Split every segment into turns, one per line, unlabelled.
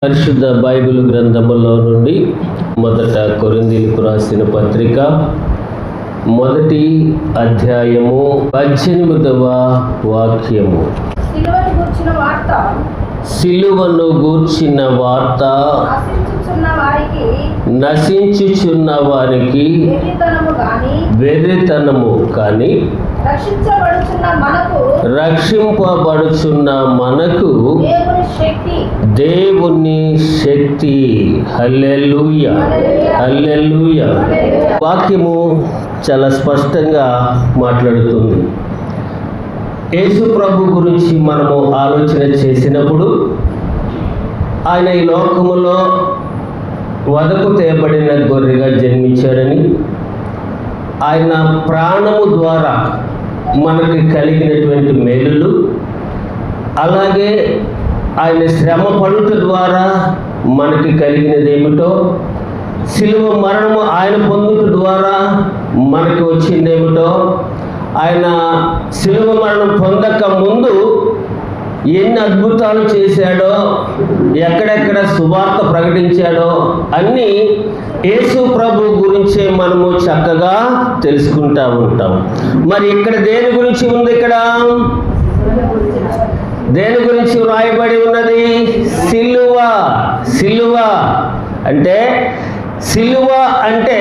పరిశుద్ధ బైబిల్ గ్రంథములో నుండి మొదట కొరింథీయులకు రాసిన పత్రిక 1వ అధ్యాయము 18వ వాక్యము. సిలువను గూర్చిన వార్త నశించుచున్న వారికి వెర్రితనము కానీ రక్షింపబడుచున్న మనకు దేవుని శక్తి. హల్లెలూయా, హల్లెలూయా. వాక్యము చాలా స్పష్టంగా మాట్లాడుతుంది. యేసు ప్రభు గురించి మనము ఆలోచన చేసినప్పుడు ఆయన ఈ లోకములో వదకు తేబడిన గొర్రెగా జన్మించాడని, ఆయన ప్రాణము ద్వారా మనకి కలిగినటువంటి మేలులు, అలాగే ఆయన శ్రమ పడుట ద్వారా మనకి కలిగినది ఏమిటో, సిలువ మరణము ఆయన పొందుట ద్వారా మనకి వచ్చిందేమిటో, ఆయన సిలువ మరణం పొందక ముందు ఎన్ని అద్భుతాలు చేశాడో, ఎక్కడెక్కడ సువార్త ప్రకటించాడో అన్నీ యేసు ప్రభు గురించే మనము చక్కగా తెలుసుకుంటూ ఉంటాం. మరి ఇక్కడ దేని గురించి ఉంది? ఇక్కడ దేని గురించి వ్రాయబడి ఉన్నది? సిలువ. సిలువ అంటే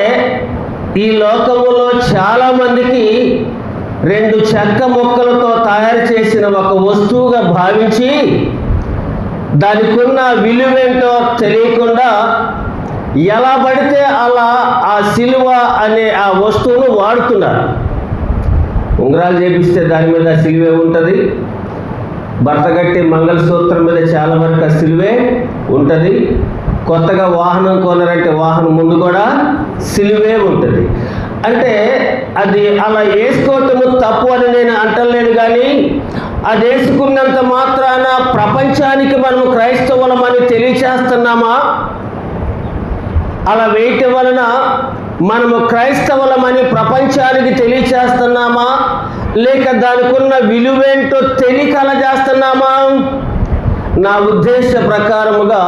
ఈ లోకములో చాలామందికి 2 చెక్క ముక్కలతో తయారు చేసిన ఒక వస్తువుగా భావించి దానికి ఉన్న విలువేంటో తెలియకుండా ఎలా పడితే అలా ఆ సిలువ అనే ఆ వస్తువును వాడుతున్నారు. ఉంగరాలు చేపిస్తే దాని మీద సిలువే ఉంటుంది. భర్త కట్టి మంగళసూత్రం మీద చాలా వరకు ఆ సిలువే ఉంటుంది. కొత్తగా వాహనం కొన్నారంటే వాహనం ముందు కూడా సిలువే ఉంటుంది. అంటే అది అలా వేసుకోవటము తప్పు అని నేను అంటలేను, కానీ అది వేసుకున్నంత మాత్రాన ప్రపంచానికి మనము క్రైస్తవులమని తెలియచేస్తున్నామా? అలా వేయటం వలన మనము క్రైస్తవులమని ప్రపంచానికి తెలియచేస్తున్నామా? లేక దానికి ఉన్న విలువేంటో తెలియకలజేస్తున్నామా? నా ఉద్దేశ ప్రకారముగా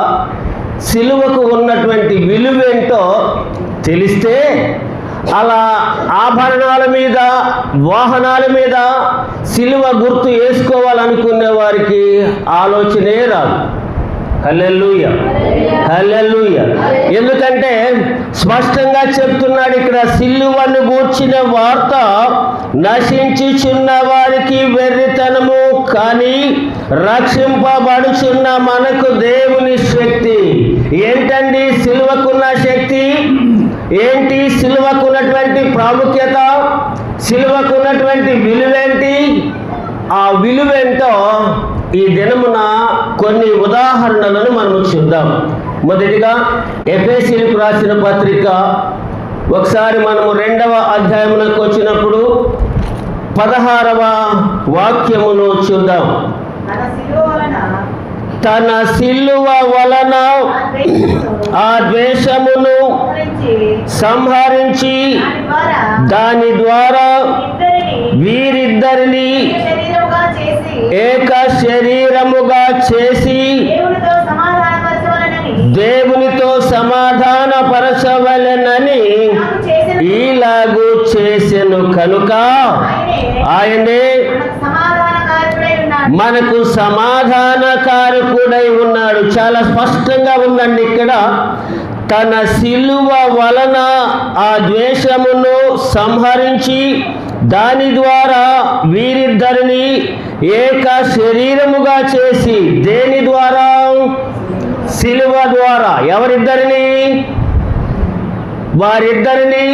సిలువకు ఉన్నటువంటి విలువేంటో తెలిస్తే అలా ఆభరణాల మీద, వాహనాల మీద సిలువ గుర్తు వేసుకోవాలనుకునే వారికి ఆలోచనే రాదు. హల్లెలూయా, హల్లెలూయా. ఎందుకంటే స్పష్టంగా చెప్తున్నాడు ఇక్కడ, సిలువను గూర్చిన వార్త నశించుచున్న వారికి వెర్రితనము కానీ రక్షింపబడుచున్న మనకు దేవుని శక్తి. ఏంటండి సిలువకున్న శక్తి? ఏంటి సిలువకున్నటువంటి ప్రాముఖ్యత? సిలువకున్నటువంటి విలువేంటి? ఆ విలువేంటో ఈ దినమున కొన్ని ఉదాహరణలను మనం చూద్దాం. మొదటిగా ఎఫెసీయులకు రాసిన పత్రిక ఒకసారి మనము 2వ అధ్యాయములకు వచ్చినప్పుడు 16వ వాక్యమును చూద్దాం. తన సిలువ వలన ఆ ద్వేషమును సంహరించి దాని ద్వారా వీరిద్దరిని ఏక శరీరముగా చేసి దేవునితో సమాధానపరచవలెనని ఇలాగూ చేసెను కనుక ఆయనే మనకు సమాధానకారకుడై ఉన్నాడు. చాలా స్పష్టంగా ఉందండి ఇక్కడ. తన సిలువ వలన ఆ ద్వేషమును సంహరించి దాని ద్వారా వీరిద్దరిని ఏక శరీరముగా చేసి, దేని ద్వారా? సిలువ ద్వారా. ఎవరిద్దరిని? వారిద్దరిని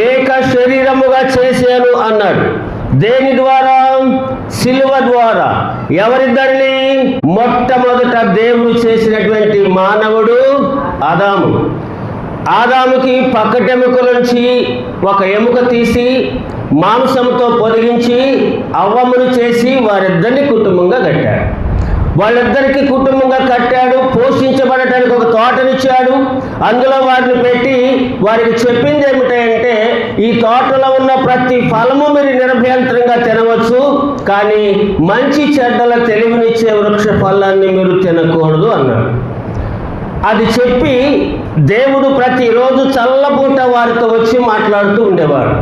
ఏక శరీరముగా చేశాను అన్నాడు. దేని ద్వారా? సిలువ ద్వారా. ఎవరిద్దరిని? మొట్టమొదట దేవుడు చేసినటువంటి మానవుడు ఆదాము. ఆదాముకి పక్కటెముక నుంచి ఒక ఎముక తీసి మాంసంతో పొదిగించి అవ్వమును చేసి వారిద్దరిని కుటుంబంగా కట్టాడు. వాళ్ళిద్దరికి కుటుంబంగా కట్టాడు. పోషించబడటానికి ఒక తోటనిచ్చాడు. అందులో వారిని పెట్టి వారికి చెప్పింది ఏమిటంటే, ఈ తోటలో ఉన్న ప్రతి ఫలము మీరు నిరభ్యంతరంగా తినవచ్చు, కానీ మంచి చెడ్డల తెలివినిచ్చే వృక్ష ఫలాన్ని మీరు తినకూడదు అన్నాడు. అది చెప్పి దేవుడు ప్రతిరోజు చల్లపూట వారితో వచ్చి మాట్లాడుతూ ఉండేవాడు.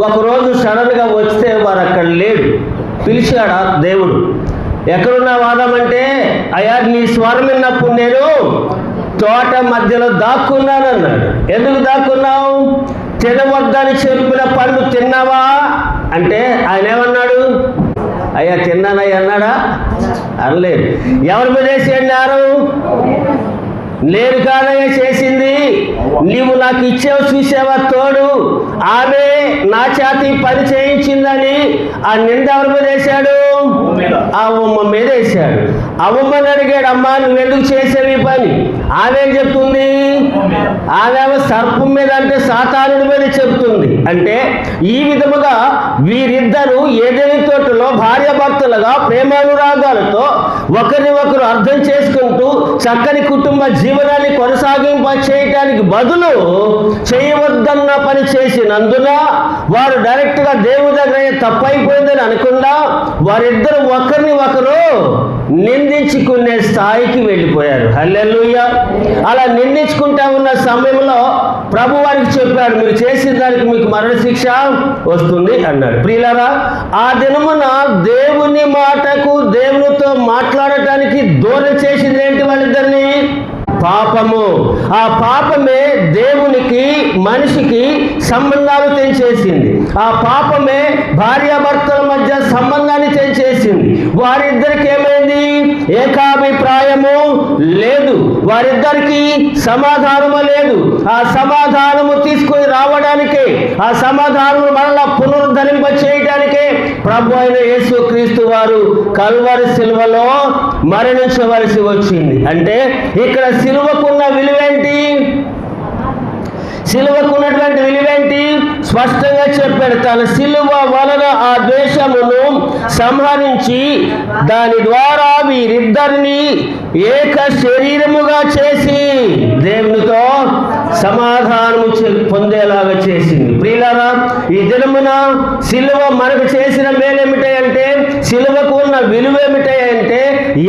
ఒకరోజు సడన్గా వస్తే వారు అక్కడ లేడు. పిలిచాడా దేవుడు, ఎక్కడున్నావు ఆదాం అంటే, అయ్యా నీ స్వరం విన్నప్పుడు నేను తోట మధ్యలో దాక్కున్నాను అన్నాడు. ఎందుకు దాక్కున్నావు? తినవద్దని చెప్పిన పండు తిన్నావా అంటే ఆయన ఏమన్నాడు? అయ్యా తిన్నానయ్యా అన్నాడా? అనలేదు. ఎవరి మీద వేసేయన్నారు? నేను కాదయ్యా చేసింది, నీవు నాకు ఇచ్చేవు చూసావా తోడు, ఆమె నా చేతి పని చేయించిందని ఆ నింద ఎవరి మీద వేశాడు? అవ్వమ్మ మీద వేశాడు. అవ్వమ్మని అడిగాడు, అమ్మా నువ్వెందుకు చేసావు ఈ పని? ఆమెం చెప్తుంది? ఆమె సర్పం మీద అంటే సాతానుడి మీద చెప్తుంది. అంటే ఈ విధముగా వీరిద్దరూ ఏదైనా తోటలో భార్యాభర్తలుగా ప్రేమానురాగాలతో ఒకరిని ఒకరు అర్థం చేసుకుంటూ చక్కని కుటుంబ జీవనాన్ని కొనసాగింప చేయటానికి బదులు చేయవద్దన్న పని చేసినందున వారు డైరెక్ట్గా దేవుని దగ్గర తప్పైపోయిందని అనకుండా వారిద్దరు ఒకరిని ఒకరు నిందించుకునే స్థాయికి వెళ్ళిపోయారు. హల్లెలూయా. అలా నిందించుకుంటా ఉన్న సమయంలో ప్రభు వారికి చెప్పాడు, మీరు చేసిన దానికి మీకు మరణశిక్ష వస్తుంది అన్నాడు. ప్రియులారా, ఆ దినమున దేవుని మాటకు దేవునితో మాట్లాడటానికి దూరం చేసింది ఏంటి? వాళ్ళిద్దరిని పాపము. ఆ పాపమే దేవునికి మనిషికి సంబంధాలు తెంచేసింది. ఆ పాపమే భార్యాభర్తల మధ్య సంబంధాన్ని తెంచేసింది. వారిద్దరికి ఏమైంది? ఏకాభిప్రాయము లేదు, వారిద్దరికి సమాధానము లేదు. ఆ సమాధానము తీసుకొని రావడానికే, ఆ సమాధానము మరలా పునరుద్ధరింప చేయడానికే ప్రభు అయిన యేసుక్రీస్తు వారు కల్వరి శిలువలో మరణించవలసి వచ్చింది. అంటే ఇక్కడ సిలువకున్న విలువేంటి? సిలువకున్నటువంటి విలువేంటి? స్పష్టంగా చెప్పాడు. తన సిలువ వలన ఆ ద్వేషమును సంహరించి దాని ద్వారా వీరిద్దరిని ఏక శరీరముగా చేసి దేవునితో సమాధానము పొందేలాగా చేసింది. ప్రియులారా, ఈ దినమున సిలువ మనకు చేసిన మేలేమిటంటే, సిలువకు ఉన్న విలువేమిటంటే,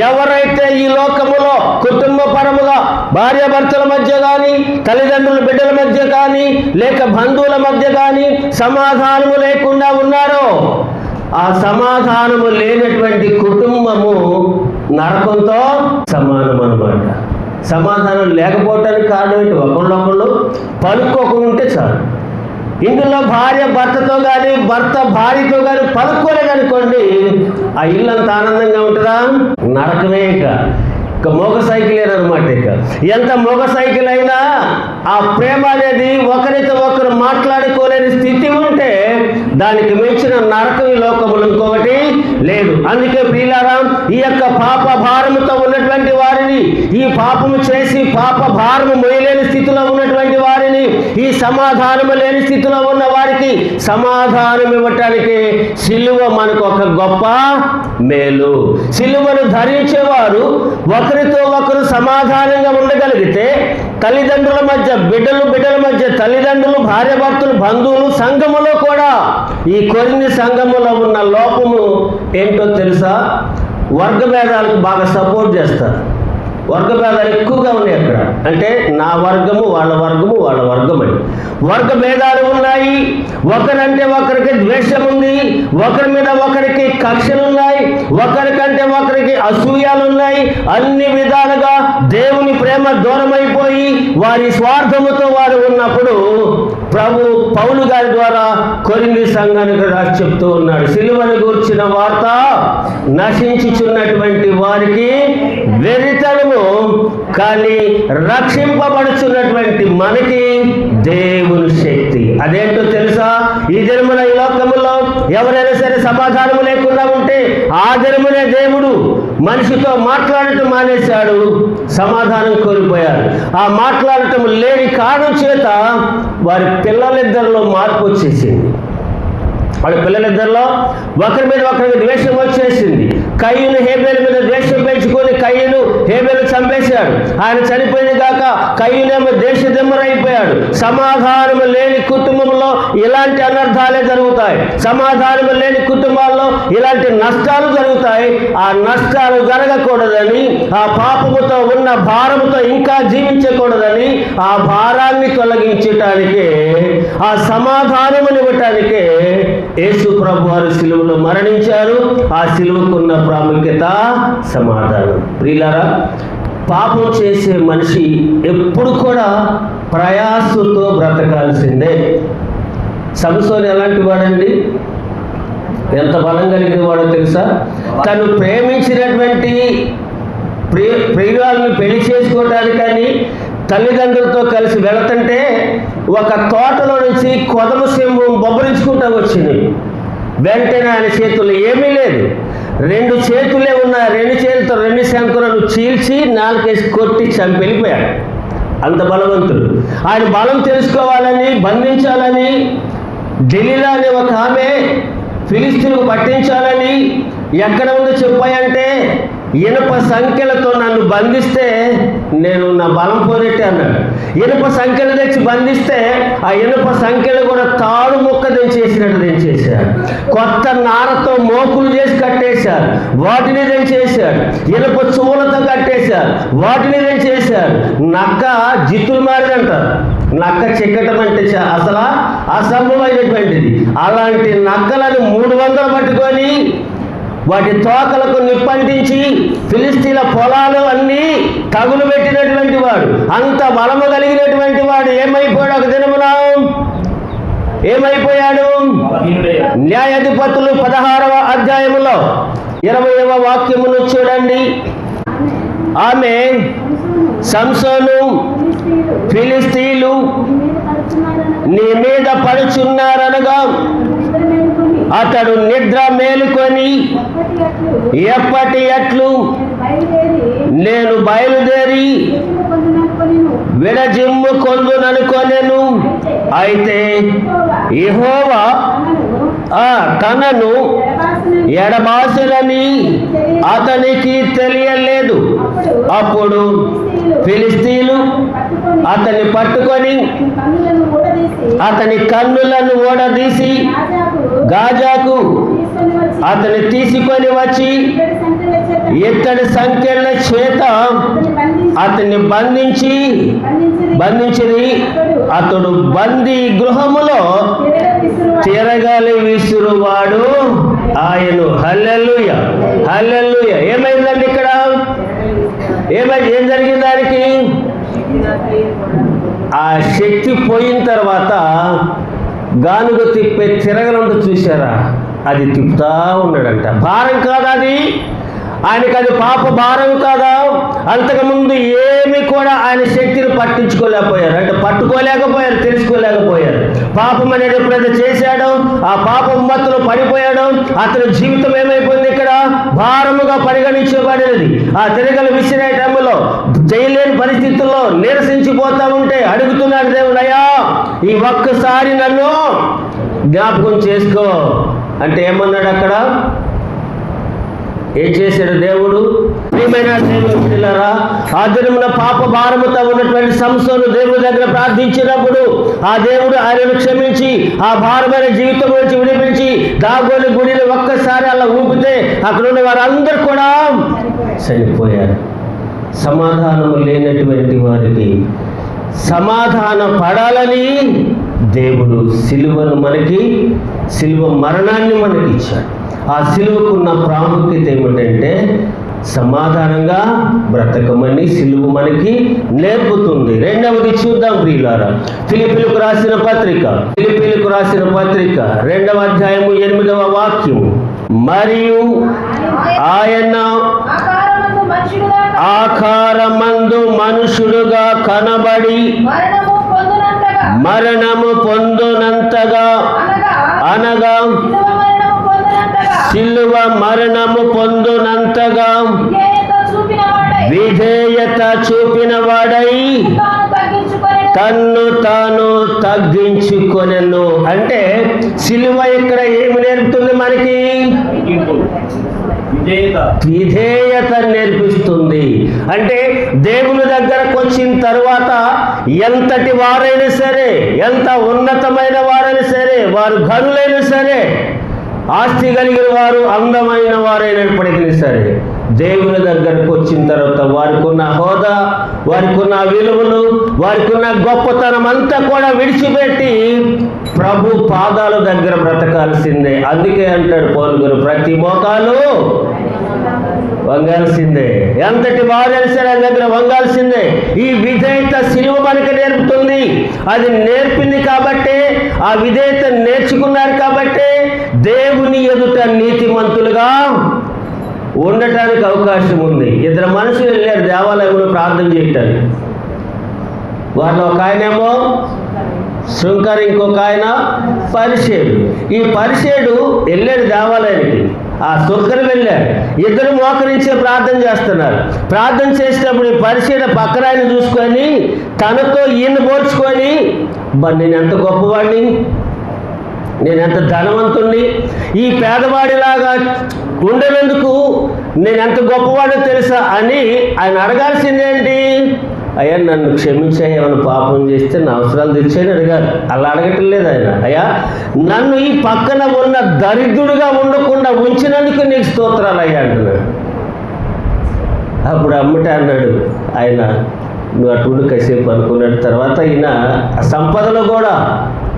ఎవరైతే ఈ లోకములో కుటుంబ పరముగా భార్యాభర్తల మధ్య కానీ, తల్లిదండ్రుల బిడ్డల మధ్య కానీ, లేక బంధువుల మధ్య కానీ సమాధానము లేకుండా ఉన్నారో, ఆ సమాధానము లేనటువంటి కుటుంబము నరకంతో సమానం అన్నమాట. సమాధానం లేకపోవటానికి కారణం ఏంటి? ఒకళ్ళొకళ్ళు పలుక్కోకుండా ఉంటే చాలు. ఇందులో భార్య భర్తతో కానీ, భర్త భార్యతో కానీ పలుక్కోలేదనుకోండి, ఆ ఇల్లు అంత ఆనందంగా ఉంటుందా? నరకమే. ఇక మోగ సైకిల్ అనమాట. ఇక ఎంత మోగ సైకిల్ అయినా ఆ ప్రేమ అనేది ఒకరితో ఒకరు మాట్లాడుకోలేని స్థితి ఉంటే దానికి మించిన నరకం ఈ లోకములు ఇంకొకటి లేదు. అందుకే ప్రియులారా, ఈ యొక్క పాప భారముతో ఉన్నటువంటి వారిని, ఈ పాపము చేసి పాప భారము మొయ్యలేని స్థితిలో ఉన్నటువంటి వారిని, ఈ సమాధానము లేని స్థితిలో ఉన్న వారికి సమాధానం ఇవ్వటానికి సిలువ మనకు ఒక గొప్ప మేలు. సిలువను ధరించేవారు ఒకరితో ఒకరు సమాధానంగా ఉండగలిగితే, తల్లిదండ్రుల మధ్య బిడ్డల మధ్య తల్లిదండ్రులు, భార్యాభర్తలు, బంధువులు, సంఘములో కూడా ఈ కొన్ని సంఘములో ఉన్న లోపము ఏంటో తెలుసా? వర్గభేదాలకు బాగా సపోర్ట్ చేస్తారు. వర్గభేదాలు ఎక్కువగా ఉన్నాయి అక్కడ. అంటే నా వర్గము, వాళ్ళ వర్గము, వాళ్ళ వర్గం అని వర్గ భేదాలు ఉన్నాయి. ఒకరంటే ఒకరికి ద్వేషం ఉంది, ఒకరి మీద ఒకరికి కక్షలు ఉన్నాయి, ఒకరికంటే ఒకరికి అసూయాలు ఉన్నాయి. అన్ని విధాలుగా దేవుని ప్రేమ దూరమైపోయి వారి స్వార్థముతో వారు ఉన్నప్పుడు ప్రభు పౌలు గారి ద్వారా కొరింథీ సంఘానికి రాసి చెప్తూ ఉన్నాడు, సిలువను గూర్చిన వార్త నశించుచున్నటువంటి వారికి వెరితనము, కానీ రక్షింపబడుచున్నటువంటి మనకి దేవుని శక్తి. అదేంటో తెలుసా? ఈ జన్మన ఈ లోకములో ఎవరైనా సరే సమాధానము లేకుండా ఉంటే ఆ జన్మనే దేవుడు మనిషితో మాట్లాడటం మానేశాడు, సమాధానం కోల్పోయారు. ఆ మాట్లాడటం లేని కారణం చేత వారి పిల్లలిద్దరిలో మార్పు వచ్చేసింది. వాళ్ళ పిల్లలిద్దరిలో ఒకరి మీద ఒకరికి ద్వేషం వచ్చేసింది. కయ్యూను హేబేలు మీద ద్వేషం పెంచుకొని కయ్యూను హేబేలు చంపేశాడు. ఆయన చనిపోయింది కాక కయ్యూనేమో దేశదిమ్మరైపోయాడు. సమాధానం లేని కుటుంబంలో ఇలాంటి అనర్థాలే జరుగుతాయి. సమాధానం లేని కుటుంబాల్లో ఇలాంటి నష్టాలు జరుగుతాయి. ఆ నష్టాలు జరగకూడదని, ఆ పాపముతో ఉన్న భారముతో ఇంకా జీవించకూడదని, ఆ భారాన్ని తొలగించటానికే, ఆ సమాధానమునివ్వటానికే యేసు ప్రభు వారు సిలువలో మరణించారు. ఆ సిలువకున్న ప్రాముఖ్యత సమాధానం. ప్రియులారా, పాపం చేసే మనిషి ఎప్పుడు కూడా ప్రయాసతో బ్రతకాల్సిందే. సంసోను ఎలాంటి వాడండి? ఎంత బలం కలిగిన వాడో తెలుసా? తను ప్రేమించినటువంటి ప్రియురాలను పెళ్లి చేసుకోవడానికని తల్లిదండ్రులతో కలిసి వెళుతుంటే ఒక తోటలో నుంచి కొదమ సింహం బొబ్బరించుకుంటూ వచ్చింది. వెంటనే ఆయన చేతుల్లో ఏమీ లేదు, 2 చేతులే ఉన్నాయి. 2 చేతులతో 2 శంకులను చీల్చి నాలుకేసి కొట్టి చంపి వెళ్ళిపోయాడు. అంత బలవంతుడు. ఆయన బలం తెలుసుకోవాలని, బంధించాలని దెలీలా అనే ఒక ఆమె ఫిలిస్తీన్లకు పట్టించాలని ఎక్కడ ఉందో చెప్పాయంటే, ఇనుప సంఖ్యలతో నన్ను బంధిస్తే నేను నా బలం పోనట్టే అన్నాడు. ఇనుప సంఖ్యలు తెచ్చి బంధిస్తే ఆ ఇనుప సంఖ్యలు కూడా తాడు ముక్క దించేసినట్టు దించేశాడు. కొత్త నారతో మోకులు చేసి కట్టేశారు, వాటిని దించేశాడు. ఇనుప చువ్వలతో కట్టేశారు, వాటిని దించేశారు. నక్క జిత్తులు మారిదంటారు. నక్క చిక్కటం అంటే అసలు అసంభవమైనటువంటిది. అలాంటి నక్కలను 300 పట్టుకొని వాటి తోకలకు నిప్పంటించి ఫిలిస్తీన్ల పొలాలు అన్నీ తగులు పెట్టినటువంటి వాడు, అంత బలము కలిగినటువంటి వాడు ఏమైపోయాడు? ఒక దినమున ఏమైపోయాడు? న్యాయాధిపతులు 16వ అధ్యాయములో 20వ వాక్యమును చూడండి. ఆమె సంసోను, ఫిలిస్తీన్లు నీ మీద పడుచున్నారనగా అతడు నిద్ర మేలుకొని ఎప్పటి ఎట్లు నేను బయలుదేరి విడజిమ్ము కొందుననుకొనెను. అయితే యెహోవా తనను ఎడబాసులని అతనికి తెలియలేదు. అప్పుడు ఫిలిస్తీన్లు అతన్ని పట్టుకొని అతని కన్నులను ఊడదీసి గాజాకు అతన్ని తీసుకొని వచ్చి ఇత్తడి సంకెళ్ళ చేత అతన్ని బంధించి అతడు బందీ గృహములో తిరగాలి విసురువాడు ఆయను. హల్లెలూయా, హల్లెలూయా. ఏమైందండి ఇక్కడ? ఏం జరిగింది దానికి? ఆ శక్తి పోయిన తర్వాత గానుగ తిప్పే తిరగలంటూ చూశారా? అది తిప్పుతా ఉన్నాడంట. భారం కాదా అది? ఆయనకు అది పాప భారం కాదా? అంతకుముందు ఏమి కూడా ఆయన శక్తిని పట్టించుకోలేకపోయారు, అంటే పట్టుకోలేకపోయారు, తెలుసుకోలేకపోయారు. పాపం అనేది ఎప్పుడైతే చేశాడో, ఆ పాపం మత్తులో పడిపోయాడో, అతని జీవితం ఏమైపోయింది? ఇక్కడ భారముగా పరిగణించబడినది. ఆ తిరగలు విసిరే టైంలో చేయలేని పరిస్థితుల్లో నీరసించిపోతా ఉంటే అడుగుతున్నాడు దేవుడు, అయ్యా ఈ ఒక్కసారి నన్ను జ్ఞాపకం చేసుకో అంటే ఏమన్నాడు అక్కడ? ఏం చేశాడు దేవుడు? ప్రియమైన దేవుని పిల్లరా, ఆ దినమున పాప భారముతో ఉన్నటువంటి సంసోను దేవుడి దగ్గర ప్రార్థించినప్పుడు ఆ దేవుడు ఆయనను క్షమించి ఆ భారమైన జీవితం నుంచి విడిపించి దాగోని గుడిని ఒక్కసారి అలా ఊపితే అక్కడ ఉన్న వారందరూ కూడా చనిపోయారు. సమాధానము లేనటువంటి వారికి సమాధానం పడాలని దేవుడు సిలువ మరణాన్ని మనకి ఇచ్చాడు. ఆ సిలువకున్న ప్రాముఖ్యత ఏమిటంటే సమాధానంగా బ్రతకమని సిలువ మనకి నేర్పుతుంది. రెండవది చూద్దాం ప్రియులారా. ఫిలిప్పీలకు రాసిన పత్రిక 2వ అధ్యాయము 8వ వాక్యము. మరియు ఆయన ఆకారమందు మనుషుడుగా కనబడి మరణము పొందునంతగా అనగా సిలువ మరణము పొందునంతగా విధేయత చూపిన వాడై తన్ను తాను తగ్గించుకొనెను. అంటే సిలువ ఇక్కడ ఏమి నేర్పుతుంది మనకి? విధేయత నేర్పిస్తుంది. అంటే దేవుని దగ్గరకు వచ్చిన తర్వాత ఎంతటి వారైనా సరే, ఎంత ఉన్నతమైన వారైనా సరే, వారు ఘనులైనా సరే, ఆస్తి కలిగిన వారు, అందమైన వారైనప్పటికీ సరే, దేవుని దగ్గరకు వచ్చిన తర్వాత వారికి ఉన్న హోదా, వారికి ఉన్న విలువలు, వారికి ఉన్న గొప్పతనం అంతా కూడా విడిచిపెట్టి ప్రభు పాదాల దగ్గర బ్రతకాల్సిందే. అందుకే అంటాడు పౌలు గారు, ప్రతి మోకాలు వంగాల్సిందే, ఎంతటి వారైనా సరే ఆయన దగ్గర వంగాల్సిందే. ఈ విధేయత సిలువ మనకి నేర్పుతుంది. అది నేర్పింది కాబట్టే, ఆ విధేయత నేర్చుకున్నారు కాబట్టే దేవుని ఎదుట నీతిమంతులుగా ఉండటానికి అవకాశం ఉంది. ఇద్దరు మనుషులు వెళ్ళారు దేవాలయంలో ప్రార్థన చేయటానికి. వాళ్ళు ఒక ఆయనేమో శుంకర్, ఇంకొక ఆయన పరిసేయుడు. ఈ పరిసేయుడు వెళ్ళాడు దేవాలయానికి, ఆ శుంకర్ వెళ్ళాడు. ఇద్దరు మోకరించే ప్రార్థన చేస్తున్నారు. ప్రార్థన చేసినప్పుడు ఈ పరిసేయుడు పక్కన ఆయన చూసుకొని తనతో ఈయన పోల్చుకొని, నేను ఎంత గొప్పవాడిని, నేను ఎంత ధనవంతుణ్ణి, ఈ పేదవాడిలాగా ఉండేందుకు నేను ఎంత గొప్పవాడో తెలుసా అని ఆయన అడగాల్సిందేంటి? అయ్యా నన్ను క్షమించాయి, ఏమైనా పాపం చేస్తే నా అవసరాలు తెచ్చాయని అడిగారు. అలా అడగటం లేదు ఆయన. అయ్యా నన్ను ఈ పక్కన ఉన్న దరిద్రుడిగా ఉండకుండా ఉంచినందుకు నీకు స్తోత్రాలు అయ్యా అంటున్నాడు. అప్పుడు అమ్మటే అన్నాడు ఆయన, నువ్వు అటువంటి కాసేపు అనుకున్నాడు. తర్వాత ఈయన సంపదలో కూడా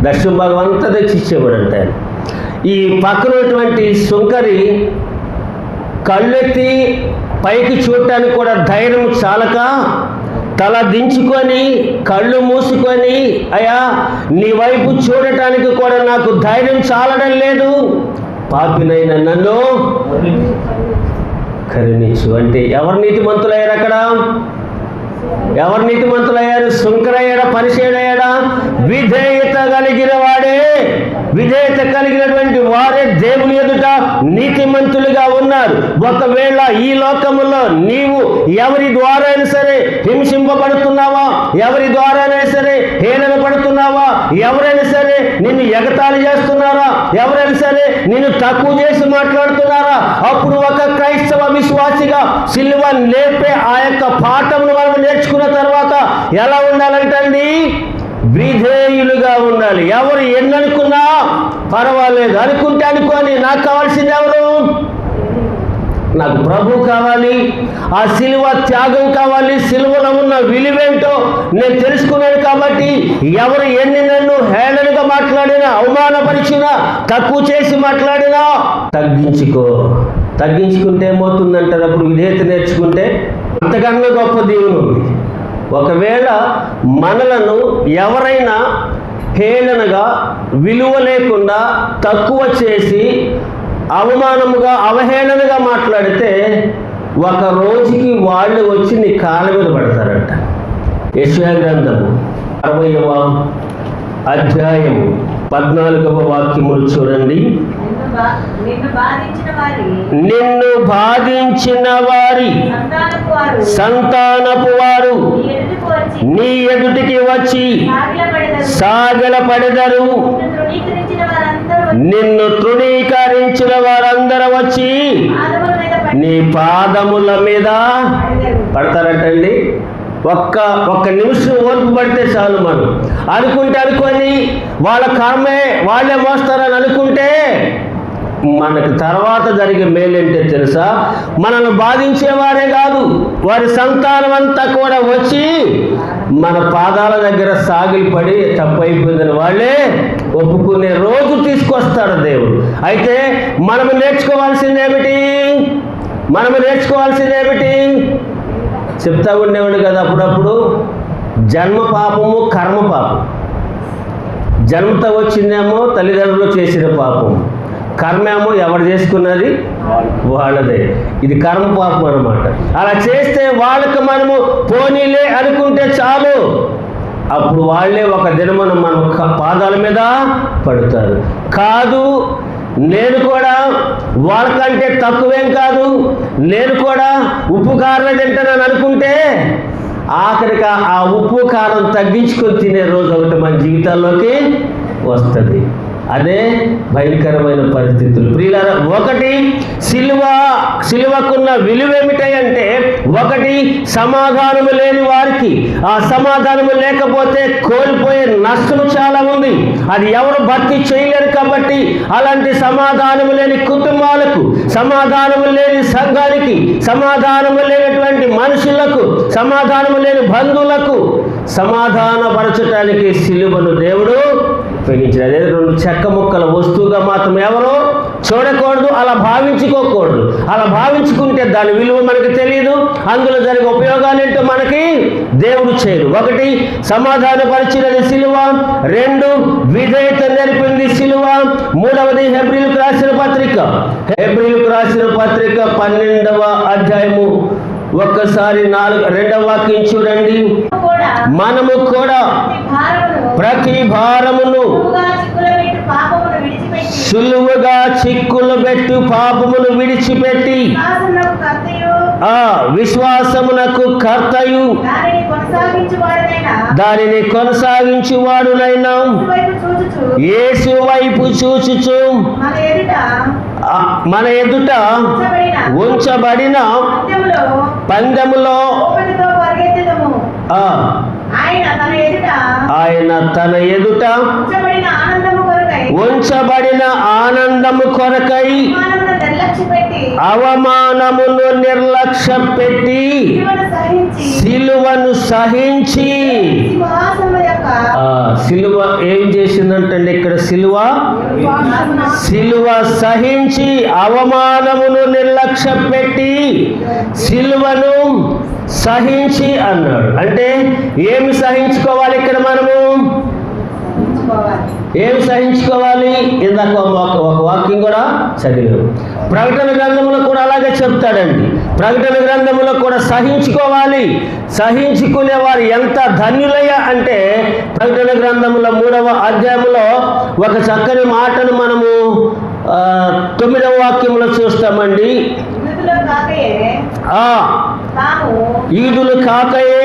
దక్షిణ భాగం అంతా తెచ్చిచ్చేవాడంట. ఈ పక్కనటువంటి శుంకరి కళ్ళెత్తి పైకి చూడటానికి కూడా ధైర్యం చాలక తల దించుకొని కళ్ళు మూసుకొని, అయ్యా నీ వైపు చూడటానికి కూడా నాకు ధైర్యం చాలడం లేదు, పాపినైన నన్ను కరుణించు అంటే ఎవరు నీతిమంతులయ్యారు? అక్కడ ఎవరు నీతిమంతులయ్యారు? శుంకరయ్యాడా, పరిసేయుడయ్యాడా? విధేయత కలిగిన వాడే, విధేయత కలిగినటువంటి వారే దేవుని ఎదుట నీతిమంతులుగా ఉన్నారు. ఒకవేళ ఈ లోకములో నీవు ఎవరి ద్వారా అయినా సరే హింసింపబడుతున్నావా, ఎవరి ద్వారా అయినా సరే హేళన పడుతున్నావా, ఎవరైనా సరే నిన్ను ఎగతాళి చేస్తున్నారా, ఎవరైనా సరే నిన్ను తక్కువ చేసి మాట్లాడుతున్నారా, అప్పుడు ఒక క్రైస్తవ విశ్వాసిగా సిలువ నేర్పే ఆ యొక్క పాఠమును మనం నేర్చుకున్న తర్వాత ఎలా ఉండాలంటండి? విధేయులుగా ఉండాలి. ఎవరు ఎన్ననుకున్నా పర్వాలేదు, అనుకుంటే అనుకోని, నాకు కావాల్సింది ఎవరు? నాకు ప్రభు కావాలి, ఆ సిలువ త్యాగం కావాలి, సిలువలో ఉన్న విలువేంటో నేను తెలుసుకున్నాను. కాబట్టి ఎవరు ఎన్ని నన్ను హేళనగా మాట్లాడినా, అవమానపరిచినా, తక్కువ చేసి మాట్లాడినా తగ్గించుకుంటే ఏమవుతుందంటారు? అప్పుడు విధేయత నేర్చుకుంటే అంతకన్నా గొప్ప దీవెన ఉంది. ఒకవేళ మనలను ఎవరైనా హేళనగా, విలువ లేకుండా, తక్కువ చేసి, అవమానముగా, అవహేళనగా మాట్లాడితే ఒక రోజుకి వాళ్ళు వచ్చి నీ కాళ్ళ మీద పడతారంట. యెషయా గ్రంథము 60వ అధ్యాయము 14వ వాక్యములు చూడండి. నిన్ను బాధించిన వారి సంతానపు వారు నీ ఎదుటికి వచ్చి సాగిలపడెదరు. నిన్ను తృణీకరించిన వారందరూ వచ్చి నీ పాదముల మీద పడతారటండి. ఒక్క నిమిషం ఓర్పు పడితే చాలు. మనం అనుకొని వాళ్ళ కర్మే వాళ్ళే మోస్తారని అనుకుంటే మనకు తర్వాత జరిగే మేలేంటే తెలుసా? మనల్ని బాధించేవారే కాదు, వారి సంతానం అంతా కూడా వచ్చి మన పాదాల దగ్గర సాగిలిపడి తప్పైపోయిందని వాళ్ళే ఒప్పుకునే రోజు తీసుకొస్తాడు దేవుడు. అయితే మనము నేర్చుకోవాల్సిందేమిటి? చెప్తా ఉండేవాడు కదా అప్పుడప్పుడు, జన్మ పాపము, కర్మ పాపం. జన్మతో వచ్చిందేమో తల్లిదండ్రులు చేసిన పాపం, కర్మేమో ఎవరు చేసుకున్నది వాళ్ళదే. ఇది కర్మ పాపం అన్నమాట. అలా చేస్తే వాళ్ళకి మనము పోనీలే అనుకుంటే చాలు, అప్పుడు వాళ్ళే ఒక దినమున మన పాదాల మీద పడతారు. కాదు, నేను కూడా వాళ్ళకంటే తక్కువేం కాదు, నేను కూడా ఉప్పు కారం తింటానని అనుకుంటే ఆఖరికి ఆ ఉప్పు కారం తగ్గించుకొని తినే రోజు ఒకటి మన జీవితాల్లోకి వస్తుంది. అదే భయంకరమైన పరిస్థితులు. ప్రియులారా, ఒకటి సిలువకున్న విలువ ఏమిటంటే, ఒకటి సమాధానము లేని వారికి, ఆ సమాధానము లేకపోతే కోల్పోయే నష్టం చాలా ఉంది. అది ఎవరు భర్తీ చేయలేరు. కాబట్టి అలాంటి సమాధానము లేని కుటుంబాలకు, సమాధానము లేని సంఘానికి, సమాధానము లేనటువంటి మనుషులకు, సమాధానము లేని బంధువులకు సమాధానపరచటానికి సిలువను దేవుడు ఉపయోగించాడు. అదే 2 చెక్క ముక్కల వస్తువుగా మాత్రం ఎవరో చూడకూడదు, అలా భావించుకోకూడదు. అలా భావించుకుంటే దాని విలువ మనకు తెలియదు, అందులో జరిగే ఉపయోగాలు ఏంటో మనకి దేవుడు చేయడు. ఒకటి సమాధానపరిచినది సిలువ, 2 విధేయత నేర్పింది సిలువ, 3వది హెబ్రీయులకు రాసిన పత్రిక 12వ అధ్యాయము ఒక్కసారి 2వ వాక్యం చూడండి. మనము కూడా ప్రతి భారమును సులువుగా చిక్కులు పెట్టు పాపమును విడిచిపెట్టి విశ్వాసమునకు కర్తయు దానిని కొనసాగించువాడునైనా యేసు వైపు చూచుచు మన ఎదుట ఉంచబడిన పందెములో ఆయన తన ఎదుట ఉంచబడిన ఆనందము కొరకై అవమానమును నిర్లక్ష్య పెట్టి సిలువను సహించి, సిలువ ఏం చేసిందంటే ఇక్కడ సిలువ సహించి అవమానమును నిర్లక్ష్య పెట్టి సిలువను సహించి అన్నాడు. అంటే ఏమి సహించుకోవాలి ఇక్కడ మనము? ఏం సహించుకోవాలి? ఇందాక ఒక వాక్యం కూడా చదివాం. ప్రకటన గ్రంథంలో కూడా అలాగే చెప్తాడండి. ప్రకటన గ్రంథంలో కూడా సహించుకోవాలి. సహించుకునే వారు ఎంత ధన్యులయ్యా అంటే, ప్రకటన గ్రంథంలో 3వ అధ్యాయంలో ఒక చక్కని మాటను మనము 9వ వాక్యంలో చూస్తామండి. ఈదులు కాకయే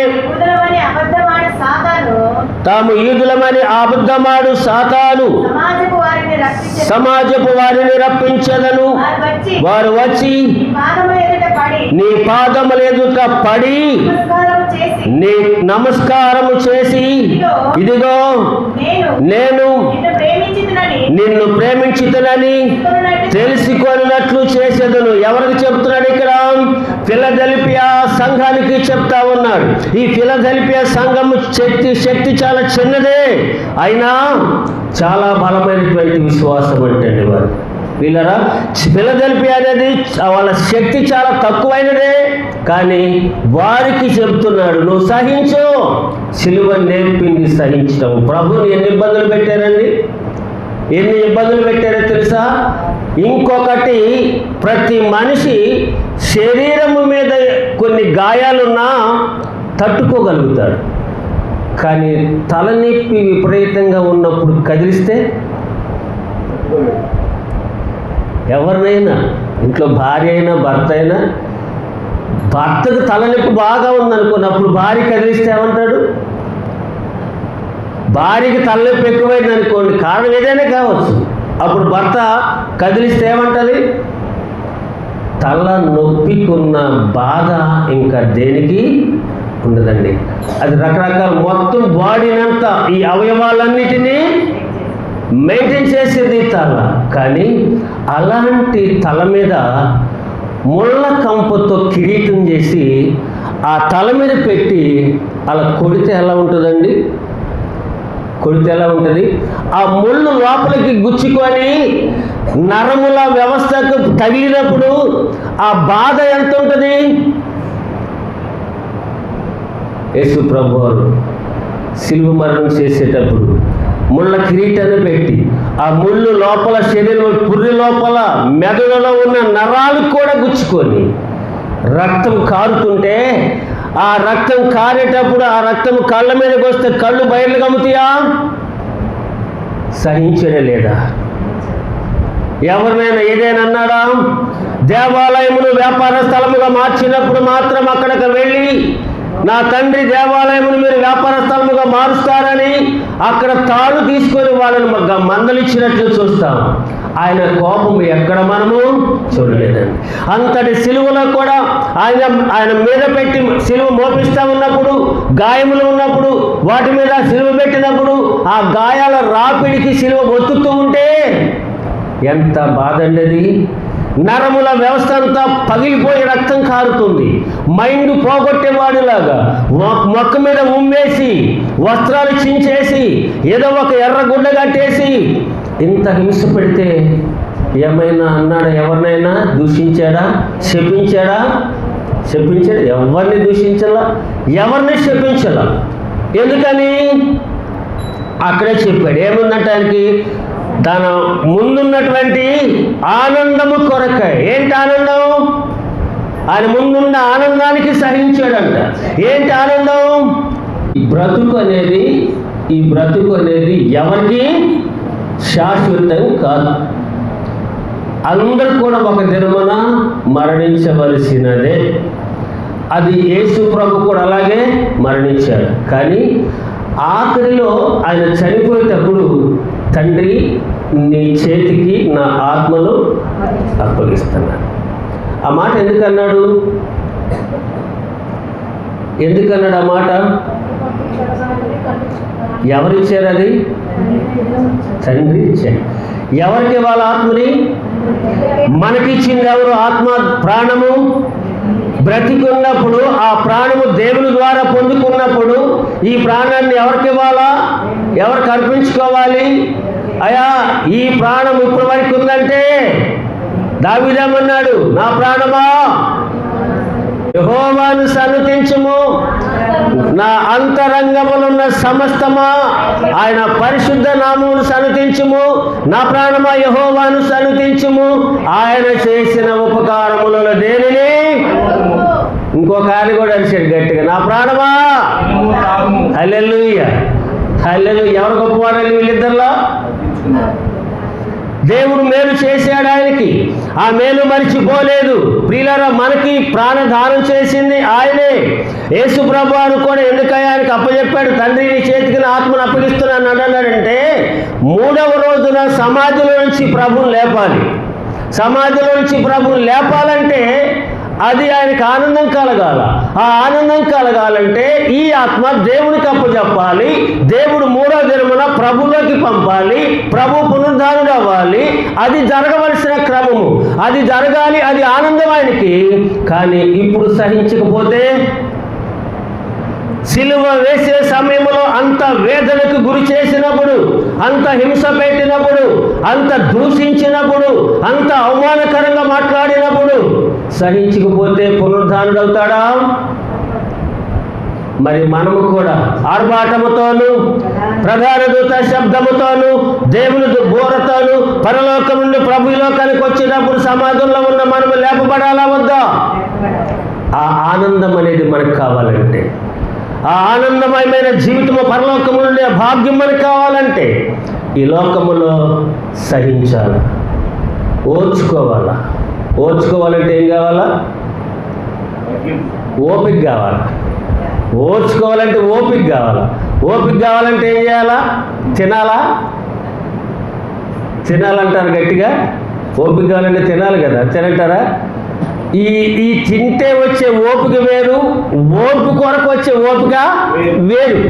తాము ఈదులమని అబద్ధమాడు సాతాను సమాజపు వారిని రప్పించదను. వారు వచ్చి నీ పాదముల ఎదుట పడి నీ నమస్కారము చేసి, ఇదిగో నేను నిన్ను ప్రేమించుతునని తెలుసుకొనినట్లు చేసేదను. ఎవరికి చెప్తున్నాడు ఇక్కడ? ఫిలదెల్ఫియా సంఘానికి చెప్తా ఉన్నాడు. ఈ ఫిలదెల్ఫియా సంఘం శక్తి చాలా చిన్నదే, అయినా చాలా బలమైనటువంటి విశ్వాసం అంటే వారు. వీళ్ళరా, ఫిలదెల్ఫియా అనేది వాళ్ళ శక్తి చాలా తక్కువైనదే, కానీ వారికి చెప్తున్నాడు నువ్వు సహించు. సిలువ నేర్పింది సహించడం. ప్రభుని ఎన్ని ఇబ్బందులు పెట్టారండి, ఎన్ని ఇబ్బందులు పెట్టారో తెలుసా? ఇంకొకటి, ప్రతి మనిషి శరీరము మీద కొన్ని గాయాలున్నా తట్టుకోగలుగుతాడు, కానీ తలనొప్పి విపరీతంగా ఉన్నప్పుడు కదిలిస్తే ఎవరినైనా, ఇంట్లో భార్య అయినా భర్త అయినా, భర్తకు తలనొప్పి బాగా ఉందనుకున్నప్పుడు భార్య కదిలిస్తే ఏమంటాడు? భార్యకి తలనొప్పి ఎక్కువైంది అనుకోండి, కారణం ఏదైనా కావచ్చు, అప్పుడు భర్త కదిలిస్తే ఏమంటుంది? తల నొప్పికున్న బాధ ఇంకా దేనికి ఉండదండి. అది రకరకాల మొత్తం బాడీనంతా, ఈ అవయవాలన్నిటినీ మెయింటైన్ చేసేది తల. కానీ అలాంటి తల మీద ముళ్ళ కంపతో కిరీటం చేసి ఆ తల మీద పెట్టి అలా కొడితే ఎలా ఉంటుందండి? కొడితే ఎలా ఉంటుంది? ఆ ముళ్ళు లోపలికి గుచ్చుకొని నరముల వ్యవస్థకు తగిలినప్పుడు ఆ బాధ ఎంత ఉంటుంది? యేసు ప్రభువారు శిలువ మరణం చేసేటప్పుడు ముళ్ళ కిరీటాన్ని పెట్టి ఆ ముళ్ళు లోపల శరీరం పుర్రి లోపల మెదడులో ఉన్న నరాలు కూడా గుచ్చుకొని రక్తం కారుతుంటే, ఆ రక్తం కారేటప్పుడు ఆ రక్తం కళ్ళ మీదకి వస్తే కళ్ళు బయలు కమ్ముతాయా? సహించనే లేదా? ఎవరినైనా ఏదైనా అన్నాడా? దేవాలయమును వ్యాపార స్థలముగా మార్చినప్పుడు మాత్రం అక్కడికి వెళ్ళి, నా తండ్రి దేవాలయమును మీరు వ్యాపార స్థలముగా మారుస్తారని అక్కడ తాడు తీసుకొని వాళ్ళని మందలిచ్చినట్లు చూస్తాం. ఆయన కోపం ఎక్కడ మనము చూడలేదండి. అంతటి సిలువలో కూడా ఆయన మీద పెట్టి సిలువ మోపిస్తూ ఉన్నప్పుడు, గాయములు ఉన్నప్పుడు వాటి మీద సిలువ పెట్టినప్పుడు ఆ గాయాల రాపిడికి సిలువ ఒత్తుతూ ఉంటే ఎంత బాధ అండి. నరముల వ్యవస్థ అంతా పగిలిపోయి రక్తం కారుతుంది. మైండ్ పోగొట్టేవాడిలాగా మొక్క మీద ఉమ్మేసి వస్త్రాలు చించేసి ఏదో ఒక ఎర్రగుడ్డ కట్టేసి ఇంత హింస పెడితే ఏమైనా అన్నాడా? ఎవరినైనా దూషించాడా? శపించాడా? ఎవరిని దూషించాలా, ఎవరిని శపించాలా? ఎందుకని అక్కడే చెప్పాడు. ఏముందంటే ఆయనకి తన ముందున్నటువంటి ఆనందము కొరకై. ఏంటి ఆనందం? ఆయన ముందున్న ఆనందానికి సహించాడంట. ఏంటి ఆనందం? ఈ బ్రతుకు అనేది ఎవరికి శాశ్వతం కాదు. అందరూ కూడా ఒక దినమున మరణించవలసినదే. అది యేసు ప్రభు కూడా అలాగే మరణించాడు. కానీ ఆఖరిలో ఆయన చనిపోయేటప్పుడు, తండ్రి నీ చేతికి నా ఆత్మను అప్పగిస్తున్నాను. ఆ మాట ఎందుకన్నాడు ఆ మాట? ఎవరిచ్చారు? అది తండ్రి ఇచ్చారు. ఎవరికి వాళ్ళ ఆత్మని? మనకిచ్చింది ఎవరు? ఆత్మ, ప్రాణము. బ్రతికున్నప్పుడు ఆ ప్రాణము దేవుని ద్వారా పొందుకున్నప్పుడు ఈ ప్రాణాన్ని ఎవరికి ఇవ్వాలా? ఎవరికి అర్పించుకోవాలి? అయ్యా, ఈ ప్రాణం ఇప్పుడు వరకు ఉందంటే దావీదేమన్నాడు? నా ప్రాణమా యెహోవాను సన్నుతించుము, నా అంతరంగములున్న సమస్తమా ఆయన పరిశుద్ధ నామమును సన్నుతించుము. నా ప్రాణమా యెహోవాను సన్నుతించుము, ఆయన చేసిన ఉపకారములలో దేనిని. ఇంకొక ఆయన కూడా అరిచాడు గట్టిగా, నా ప్రాణమా. హల్లెలూయా, హల్లెలూయా. ఎవరు గొప్పవాడని వీళ్ళిద్దరిలో? దేవుడు మేలు చేశాడు ఆయనకి, ఆ మేలు మరిచిపోలేదు. ప్రియులారా, మనకి ప్రాణదానం చేసింది ఆయనే. యేసు ప్రభువు కూడా ఎందుకయ్యా ఆయనకి అప్పచెప్పాడు? తండ్రి నీ చేతికి నా ఆత్మను అప్పగిస్తున్నాను అన్నాడంటే, 3వ రోజున సమాధిలో నుంచి ప్రభువుని లేపాలి. సమాధిలో నుంచి ప్రభువుని లేపాలంటే అది ఆయనకి ఆనందం కలగాల. ఆ ఆనందం కలగాలంటే ఈ ఆత్మ దేవునికి అప్పచెప్పాలి. దేవుడు 3వ దినమున ప్రభులోకి పంపాలి. ప్రభు పునరుద్ధానుడు అవ్వాలి. అది జరగవలసిన క్రమము, అది జరగాలి. అది ఆనందం ఆయనకి. కానీ ఇప్పుడు సహించకపోతే, సిలువ వేసే సమయంలో అంత వేదనకు గురి చేసినప్పుడు, అంత హింస పెట్టినప్పుడు, అంత దూషించినప్పుడు, అంత అవమానకరంగా మాట్లాడినప్పుడు సహించకపోతే పునరుద్ధానుడు అవుతాడా? మరి మనము కూడా ఆర్భాటముతోను, ప్రధాన దూత శబ్దముతోను, దేవుని బోరతోను పరలోకం నుండి ప్రభు లోకానికి వచ్చినప్పుడు సమాధుల్లో ఉన్న మనము లేపబడాలా వద్దా? ఆ ఆనందం అనేది మనకు కావాలంటే, ఆ ఆనందమయమైన జీవితము పరలోకము నుండి భాగ్యం మనకు కావాలంటే ఈ లోకములో సహించాలి, ఓర్చుకోవాలా. ఓర్చుకోవాలంటే ఏం కావాలా? ఓపిక కావాలా. ఓర్చుకోవాలంటే ఓపిక కావాలా. ఓపిక కావాలంటే ఏం చేయాలా? తినాలంటారు గట్టిగా. ఓపిక కావాలంటే తినాలి కదా, తినంటారా? ఈ తింటే వచ్చే ఓపిక వేరు, ఓర్పు కొరకు వచ్చే ఓపిక వేరు.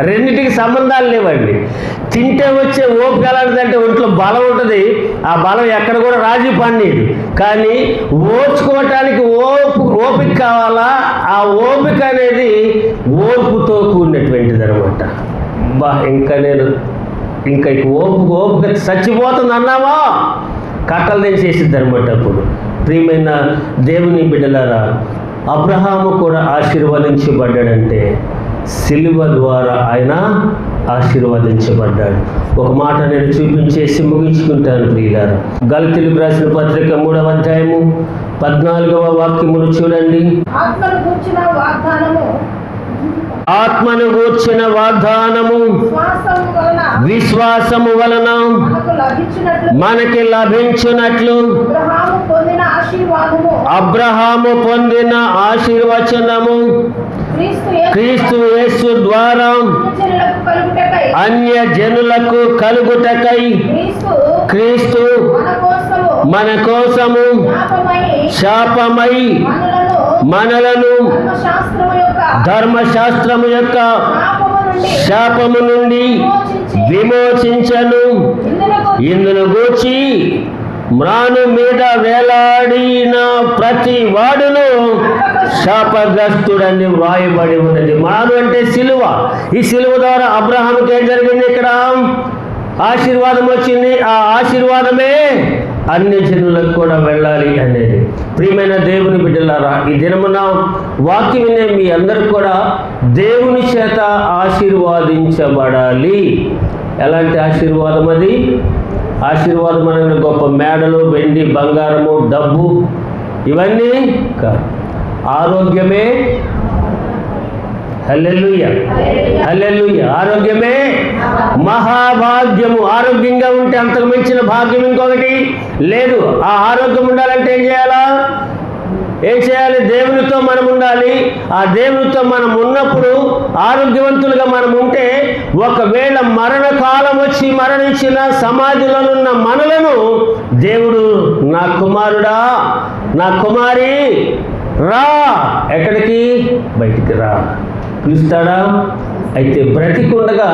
రెండింటికి సంబంధాలు లేవండి. తింటే వచ్చే ఓపిక ఎలాంటిదంటే ఒంట్లో బలం ఉంటుంది, ఆ బలం ఎక్కడ కూడా రాజీ పడలేదు. కానీ ఓర్చుకోవటానికి ఓపిక కావాలా. ఆ ఓపిక అనేది ఓర్పుతో కూడినటువంటిది అనమాట. ఇంకా ఓపిక చచ్చిపోతుంది అన్నావా, కట్టలు తెంచేసిద్ది అనమాట. అప్పుడు ప్రియమైన దేవుని బిడ్డలారా, అబ్రహాము కూడా ఆశీర్వదించబడ్డాడంటే సిలువ ద్వారా ఆయన ఆశీర్వదించబడ్డాడు. ఒక మాట నేను చూపించేసి ముగించుకుంటాను ప్రియులారా. గలతీయులకు రాసిన పత్రిక 3వ అధ్యాయము 14వ వాక్యమును చూడండి. ఆత్మను గూర్చిన వాగ్దానము విశ్వాసము వలన మనకి లభించినట్లు అబ్రహాము పొందిన ఆశీర్వచనము క్రీస్తు యేసు ద్వారా అన్య జనులకు కలుగుటకై క్రీస్తు మన కోసము శాపమై మనలను ధర్మశాస్త్రము యొక్క శాపము నుండి విమోచించను. ఇందును గూర్చి మ్రాను మీద వేలాడిన ప్రతి వాడును శాపగ్రస్తుడని వ్రాయబడి ఉన్నది. మ్రాను అంటే సిలువ. ఈ సిలువ ద్వారా అబ్రహాముకి ఏం జరిగింది? ఇక్కడ ఆశీర్వాదం వచ్చింది. ఆ ఆశీర్వాదమే అన్ని జనులకు కూడా వెళ్ళాలి అనేది. ప్రియమైన దేవుని బిడ్డలారా, ఈ దినమున వాక్యం వినే మీ అందరూ కూడా దేవుని చేత ఆశీర్వాదించబడాలి. ఎలాంటి ఆశీర్వాదం అది? ఆశీర్వాదం అనగా గొప్ప మేడలు, వెండి, బంగారము, డబ్బు ఇవన్నీ కాదు. ఆరోగ్యమే. హల్లెలూయా, హల్లెలూయా. ఆరోగ్యమే మహాభాగ్యము. ఆరోగ్యంగా ఉంటే అంతకు మించిన భాగ్యం ఇంకొకటి లేదు. ఆ ఆరోగ్యం ఉండాలంటే ఏం చేయాలా? ఏం చేయాలి? దేవునితో మనం ఉండాలి. ఆ దేవునితో మనం ఉన్నప్పుడు ఆరోగ్యవంతులుగా మనం ఉంటే ఒకవేళ మరణకాలం వచ్చి మరణించిన సమాధిలోనున్న మనలను దేవుడు నా కుమారుడా, నా కుమారి రా, ఎక్కడికి? బయటికి రా పిలుస్తాడా? అయితే బ్రతికుండగా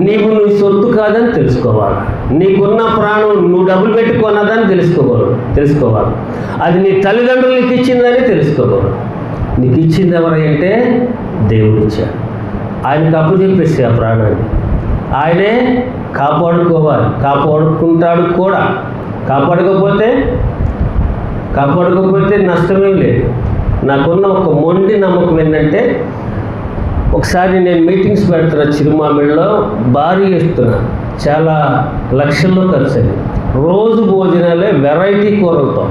నీవు నీ సొత్తు కాదని తెలుసుకోవాలి. నీకున్న ప్రాణం నువ్వు డబ్బులు పెట్టుకున్నదని తెలుసుకోవాలి. అది నీ తల్లిదండ్రులు నీకు ఇచ్చిందని తెలుసుకోవాలి. నీకు ఇచ్చింది ఎవరంటే దేవుడు ఇచ్చాడు. ఆయనకు అప్పచెప్పేసి ఆ ప్రాణాన్ని ఆయనే కాపాడుకోవాలి. కాపాడుకుంటాడు కూడా. కాపాడకపోతే నష్టమేం లేదు. నాకున్న ఒక మొండి నమ్మకం ఏంటంటే, ఒకసారి నేను మీటింగ్స్ పెడుతున్నా చిరుమామిడిలో, భారీ ఇస్తున్నా, చాలా లక్షల్లో ఖర్చు అయింది. రోజు భోజనాలే వెరైటీ కూరలతో.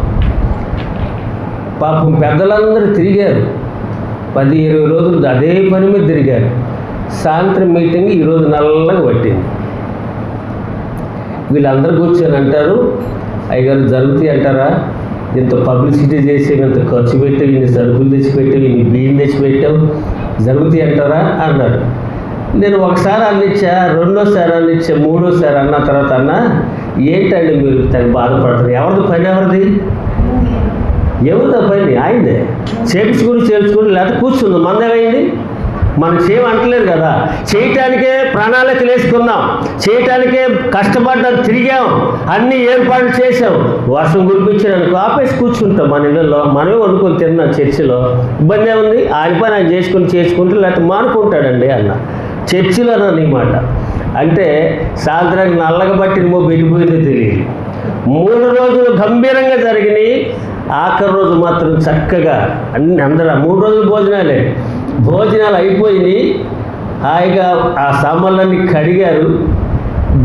పాపం పెద్దలందరూ తిరిగారు, 10-20 రోజులు అదే పని మీద తిరిగారు. సాయంత్రం మీటింగ్ ఈరోజు నల్లగా పట్టింది. వీళ్ళందరూ కూర్చొని అంటారు, అయ్యగారు జరుగుతాయి అంటారా? ఇంత పబ్లిసిటీ చేసి, ఇంత ఖర్చు పెట్టావు, ఇన్ని సరుకులు తెచ్చిపెట్టావు, ఇన్ని బియ్యం తెచ్చిపెట్టావు, జరుగుతాయి అంటారా అన్నారు. నేను ఒకసారి అన్నిచ్చా, రెండోసారి అన్నిచ్చా, మూడోసారి అన్న తర్వాత అన్న, ఏంటండి మీరు తను బాధపడతారు? ఎవరిది పని? ఎవరిదో పని? ఆయనే చేర్చుకుని లేకపోతే కూర్చుందాం. మందేమైంది? మనం చేయమంటలేదు కదా. చేయటానికే ప్రణాళికలు వేసుకున్నాం, చేయటానికే కష్టపడ్డాం, తిరిగాం, అన్ని ఏర్పాట్లు చేసాం. వర్షం కురిపించడానికి ఆపేసి కూర్చుంటాం మన ఇళ్ళల్లో. మనమే వండుకొని తిన్నాం చర్చిలో. ఇబ్బంది ఏముంది? ఆయన పని ఆయన చేసుకుంటూ లేకపోతే మానుకుంటాడండి అన్న. చర్చిలో అన్న మాట అంటే సాయంత్రానికి నల్లగా బట్టిన మో పెట్టిపోయిందో తెలియదు. 3 రోజులు గంభీరంగా జరిగినాయి. ఆఖరి రోజు మాత్రం చక్కగా అందరూ 3 రోజులు భోజనాలు అయిపోయినాయి. హాయిగా ఆ సామాన్లన్నీ కడిగారు.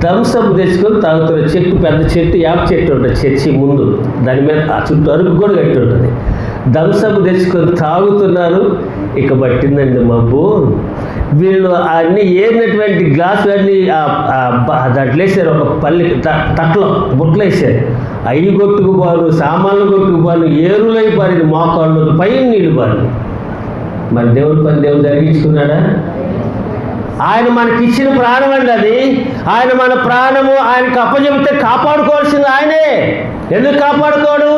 దంసపు తెచ్చుకొని తాగుతున్నారు. చెట్టు, పెద్ద చెట్టు, యాప చెట్టు ఉంటుంది చర్చి ముందు, దాని మీద ఆ చుట్టూ అరుగు కూడా కట్టి ఉంటుంది. దంసపు తెచ్చుకొని తాగుతున్నారు. ఇక పట్టిందండి మబ్బు. వీళ్ళు అన్నీ ఏరినటువంటి గ్లాసులు అన్నీ దాంట్లో వేసారు. ఒక పల్లి తట్లో బుట్టలు వేసారు. అవి కొట్టుకుపోను, సామాన్లు కొట్టుకుపోను, ఏరులై పారింది, మోకాళ్ళు పైన నీళ్ళు పారింది. మరి దేవుడి పని దేవుడు జరిగించుకున్నాడా? ఆయన మనకిచ్చిన ప్రాణం అండి అది. ఆయన మన ప్రాణము ఆయనకు అప్పచెబితే కాపాడుకోవాల్సింది ఆయనే. ఎందుకు కాపాడుకోడు?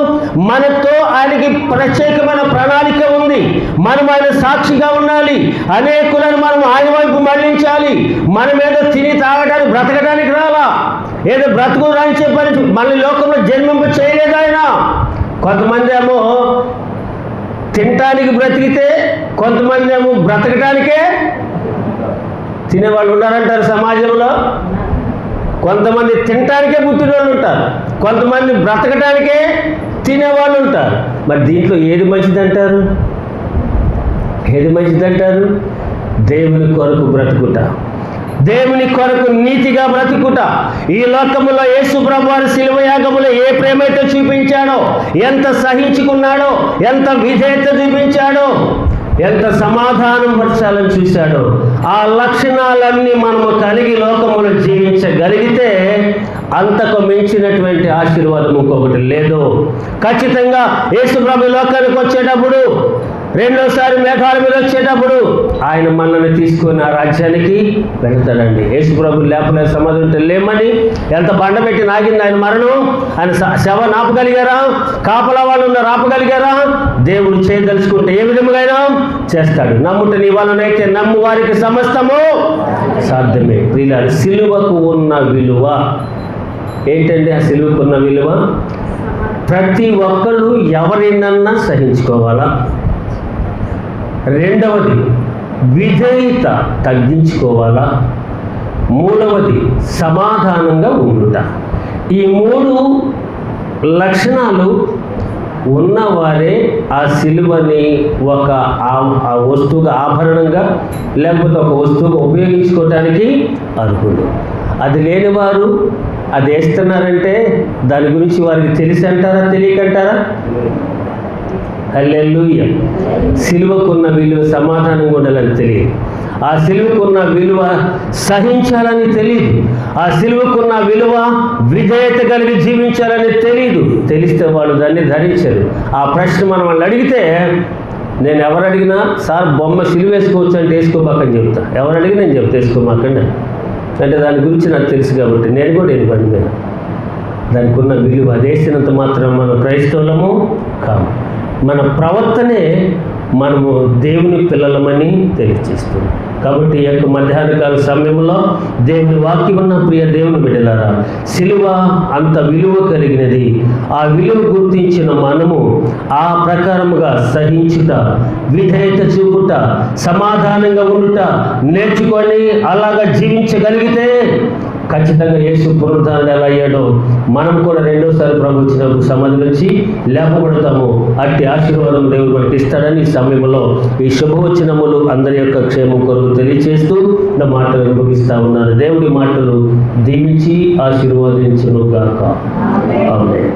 మనతో ఆయనకి ప్రత్యేకమైన ప్రణాళిక ఉంది. మనం ఆయన సాక్షిగా ఉండాలి. అనేకులను మనం ఆయన వైపు మళ్లించాలి. మనం ఏదో తిని తాగడానికి బ్రతకడానికి రాలా, ఏదో బ్రతుకుదని చెప్పని మన లోకంలో జన్మింప చేయలేదు ఆయన. కొంతమంది ఏమో తినటానికి బ్రతికితే, కొంతమంది ఏమో బ్రతకటానికే తినేవాళ్ళు ఉన్నారంటారు సమాజంలో. కొంతమంది తినటానికే పుట్టిన వాళ్ళు ఉంటారు, కొంతమంది బ్రతకటానికే తినేవాళ్ళు ఉంటారు. మరి దీంట్లో ఏది మంచిదంటారు? దేవుని కొరకు బ్రతుకుట, దేవుని కొరకు నీతిగా బ్రతుకుట. ఈ లోకములో యేసు ప్రభువారు శిలువ యాగములో ఏ ప్రేమైతే చూపించాడో, ఎంత సహించుకున్నాడో, ఎంత విధేయత చూపించాడో, ఎంత సమాధానం పరచాలని చూశాడో, ఆ లక్షణాలన్నీ మనము కలిగి లోకములో జీవించగలిగితే అంతకు మించినటువంటి ఆశీర్వాదం ఇంకొకటి లేదు. ఖచ్చితంగా యేసు ప్రభు లోకానికి వచ్చేటప్పుడు రెండోసారి మేఘాల మీద వచ్చేటప్పుడు ఆయన మనల్ని తీసుకొని ఆ రాజ్యానికి వెళ్తాడండి. యేసుప్రభు లేపలే సమాధి ఉంటే లేమని ఎంత బండ పెట్టి నాగింది ఆయన మరణం. ఆయన శవాన్ని ఆపగలిగారా? కాపలా వాళ్ళు ఉన్నారు, ఆపగలిగారా? దేవుడు చేయదలుచుకుంటే ఏ విధముగా చేస్తాడు. నమ్ముట నీ వలనైతే నమ్ము వారికి సమస్తము సాధ్యమే. ప్రియులారా, సిలువకు ఉన్న విలువ ఏంటండి? ఆ సిలువకు ఉన్న విలువ ప్రతి ఒక్కళ్ళు ఎవరినన్నా సహించుకోవాలా. రెండవది విధేయత తగ్గించుకోవాలా. మూడవది సమాధానంగా ఉండుట. ఈ 3 లక్షణాలు ఉన్నవారే ఆ సిలువని ఒక వస్తువుగా, ఆభరణంగా లేకపోతే ఒక వస్తువుగా ఉపయోగించుకోవటానికి అర్హులు. అది లేనివారు అది వేస్తున్నారంటే దాని గురించి వారికి తెలిసి అంటారా, తెలియకంటారా? హల్లెలూయా. సిలువకున్న విలువ సమాధానంగా ఉండాలని తెలియదు. ఆ సిలువకున్న విలువ సహించాలని తెలియదు. ఆ సిలువకున్న విలువ విధేయత కలిగి జీవించాలని తెలియదు. తెలిస్తే వాళ్ళు దాన్ని ధరించరు. ఆ ప్రశ్న మనం వాళ్ళు అడిగితే, నేను ఎవరు అడిగినా సార్ బొమ్మ సిలువ వేసుకోవచ్చు అంటే వేసుకోబాకని చెప్తా. ఎవరు అడిగినా నేను చెప్తా వేసుకోమాకండి అంటే దాని గురించి నాకు తెలుసు కాబట్టి నేను కూడా వెళ్ళిపోండి మీద దానికి ఉన్న విలువ. అది వేసినంత మాత్రం మన క్రైస్తవులము కాము. మన ప్రవర్తనే మనము దేవుని పిల్లలమని తెలియజేస్తుంది. కాబట్టి ఈ యొక్క మధ్యాహ్నకాల సమయంలో దేవుని వాక్యం ఉన్న ప్రియ దేవుని బిడ్డలారా, సిలువ అంత విలువ కలిగినది. ఆ విలువ గుర్తించిన మనము ఆ ప్రకారముగా సహించుట, విధేయత చూపుట, సమాధానంగా ఉండుట నేర్చుకొని అలాగా జీవించగలిగితే ఖచ్చితంగా యేసు పునరుద్ధానుడు ఎలా అయ్యాడో మనం కూడా రెండోసారి ప్రభు వచ్చినప్పుడు సమాధి నుంచి లేపబడతాము. అట్టి ఆశీర్వాదం దేవుడు మనకి ఇస్తాడని ఈ సమయంలో ఈ శుభవచనములు అందరి యొక్క క్షేమం కొరకు తెలియజేస్తూ నా మాటలు ముగిస్తా ఉన్నాను. దేవుడి మాటలు దీవించి ఆశీర్వాదించును గాక. ఆమేన్.